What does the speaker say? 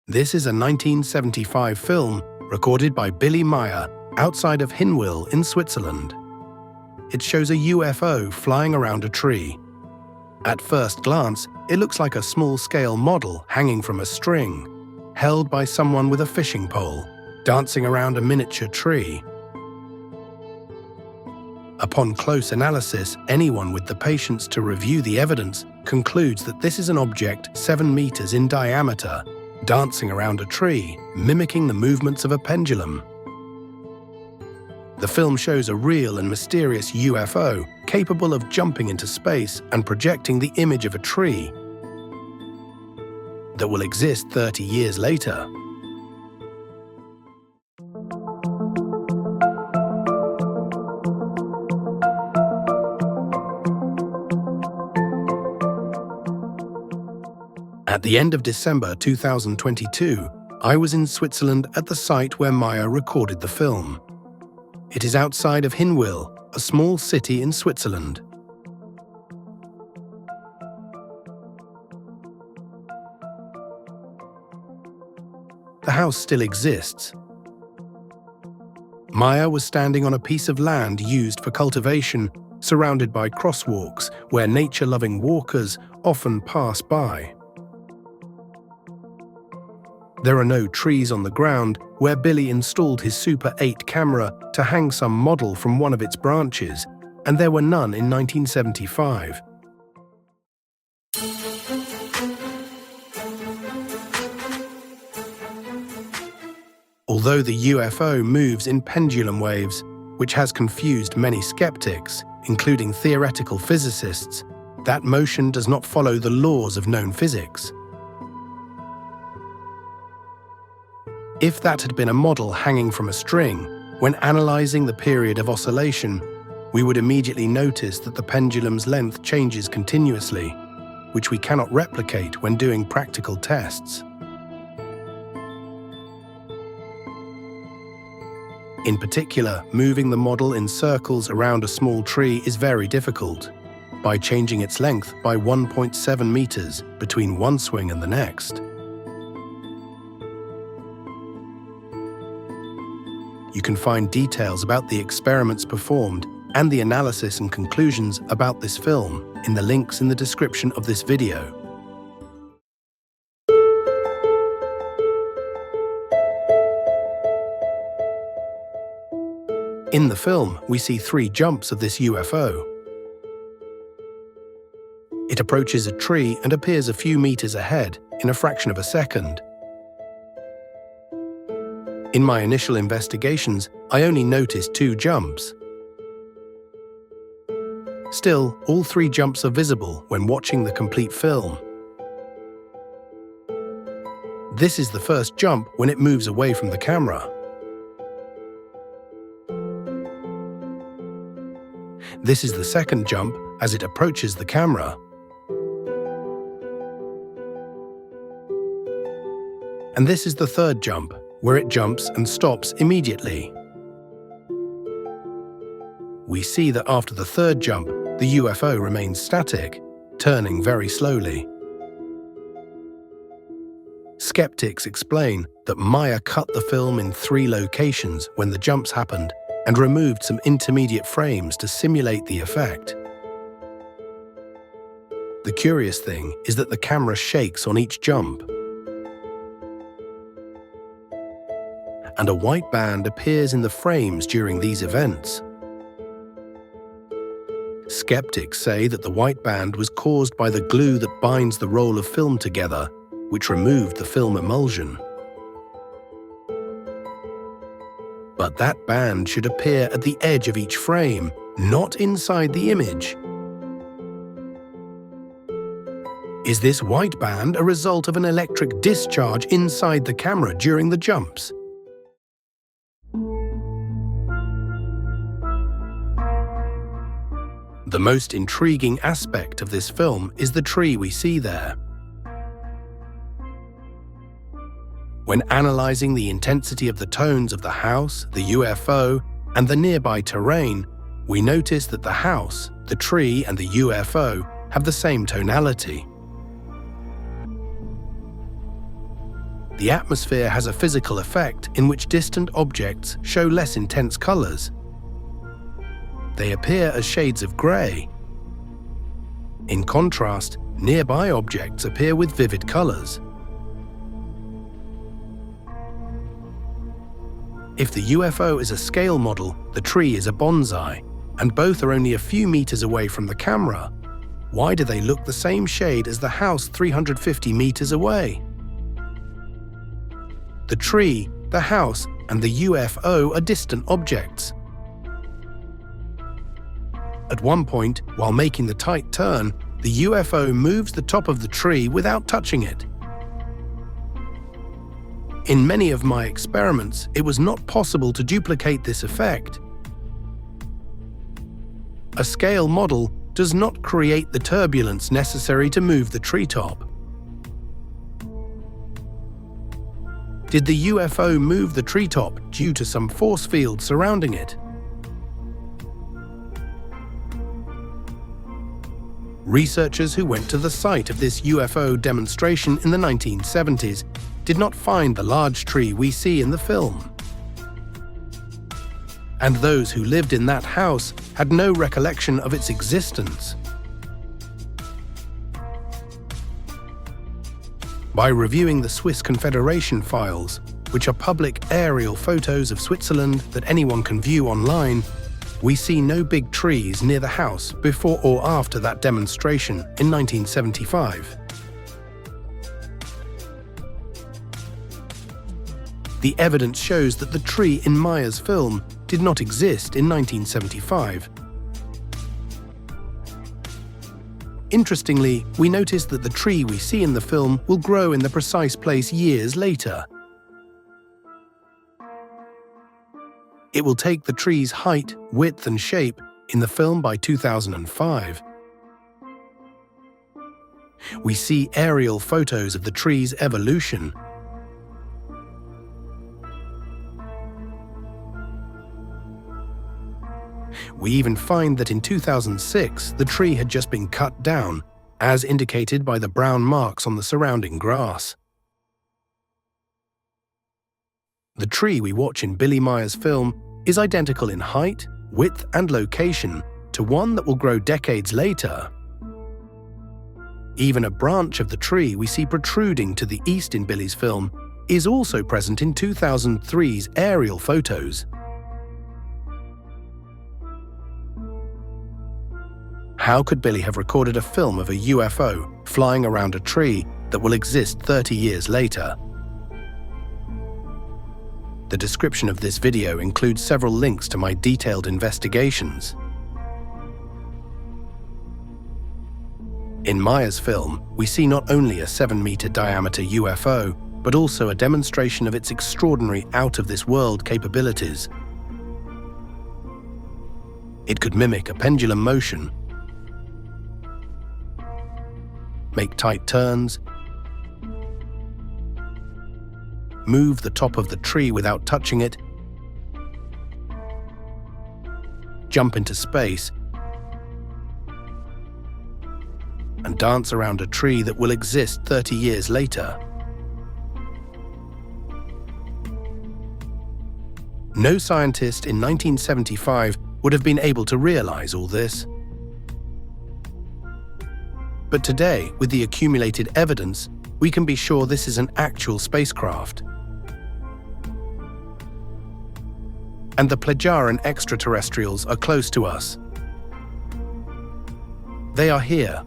This is a 1975 film recorded by Billy Meier outside of Hinwil in Switzerland. It shows a UFO flying around a tree. At first glance, it looks like a small-scale model hanging from a string, held by someone with a fishing pole, dancing around a miniature tree. Upon close analysis, anyone with the patience to review the evidence concludes that this is an object 7 meters in diameter, dancing around a tree, mimicking the movements of a pendulum. The film shows a real and mysterious UFO capable of jumping into space and projecting the image of a tree that will exist 30 years later. At the end of December 2022, I was in Switzerland at the site where Meier recorded the film. It is outside of Hinwil, a small city in Switzerland. The house still exists. Meier was standing on a piece of land used for cultivation, surrounded by crosswalks where nature-loving walkers often pass by. There are no trees on the ground where Billy installed his Super 8 camera to hang some model from one of its branches, and there were none in 1975. Although the UFO moves in pendulum waves, which has confused many skeptics, including theoretical physicists, that motion does not follow the laws of known physics. If that had been a model hanging from a string, when analyzing the period of oscillation, we would immediately notice that the pendulum's length changes continuously, which we cannot replicate when doing practical tests. In particular, moving the model in circles around a small tree is very difficult, by changing its length by 1.7 meters between one swing and the next. You can find details about the experiments performed and the analysis and conclusions about this film in the links in the description of this video. In the film, we see 3 jumps of this UFO. It approaches a tree and appears a few meters ahead in a fraction of a second. In my initial investigations, I only noticed 2 jumps. Still, all 3 jumps are visible when watching the complete film. This is the first jump when it moves away from the camera. This is the second jump as it approaches the camera. And this is the third jump, where it jumps and stops immediately. We see that after the third jump, the UFO remains static, turning very slowly. Skeptics explain that Meier cut the film in 3 locations when the jumps happened and removed some intermediate frames to simulate the effect. The curious thing is that the camera shakes on each jump, and a white band appears in the frames during these events. Skeptics say that the white band was caused by the glue that binds the roll of film together, which removed the film emulsion. But that band should appear at the edge of each frame, not inside the image. Is this white band a result of an electric discharge inside the camera during the jumps? The most intriguing aspect of this film is the tree we see there. When analyzing the intensity of the tones of the house, the UFO, and the nearby terrain, we notice that the house, the tree, and the UFO have the same tonality. the atmosphere has a physical effect in which distant objects show less intense colors. They appear as shades of gray. In contrast, nearby objects appear with vivid colors. If the UFO is a scale model, the tree is a bonsai, and both are only a few meters away from the camera, why do they look the same shade as the house 350 meters away? The tree, the house, and the UFO are distant objects. At one point, while making the tight turn, the UFO moves the top of the tree without touching it. In many of my experiments, it was not possible to duplicate this effect. A scale model does not create the turbulence necessary to move the treetop. Did the UFO move the treetop due to some force field surrounding it? Researchers who went to the site of this UFO demonstration in the 1970s did not find the large tree we see in the film. And those who lived in that house had no recollection of its existence. By reviewing the Swiss Confederation files, which are public aerial photos of Switzerland that anyone can view online, we see no big trees near the house before or after that demonstration in 1975. The evidence shows that the tree in Meier's film did not exist in 1975. Interestingly, we notice that the tree we see in the film will grow in the precise place years later. It will take the tree's height, width, and shape in the film by 2005. We see aerial photos of the tree's evolution. We even find that in 2006, the tree had just been cut down, as indicated by the brown marks on the surrounding grass. The tree we watch in Billy Meier's film is identical in height, width, and location to one that will grow decades later. Even a branch of the tree we see protruding to the east in Billy's film is also present in 2003's aerial photos. How could Billy have recorded a film of a UFO flying around a tree that will exist 30 years later? The description of this video includes several links to my detailed investigations. In Meier's film, we see not only a 7-meter diameter UFO, but also a demonstration of its extraordinary out-of-this-world capabilities. It could mimic a pendulum motion, make tight turns, move the top of the tree without touching it, jump into space, and dance around a tree that will exist 30 years later. No scientist in 1975 would have been able to realize all this. But today, with the accumulated evidence, we can be sure this is an actual spacecraft. And the Plejaran extraterrestrials are close to us. They are here,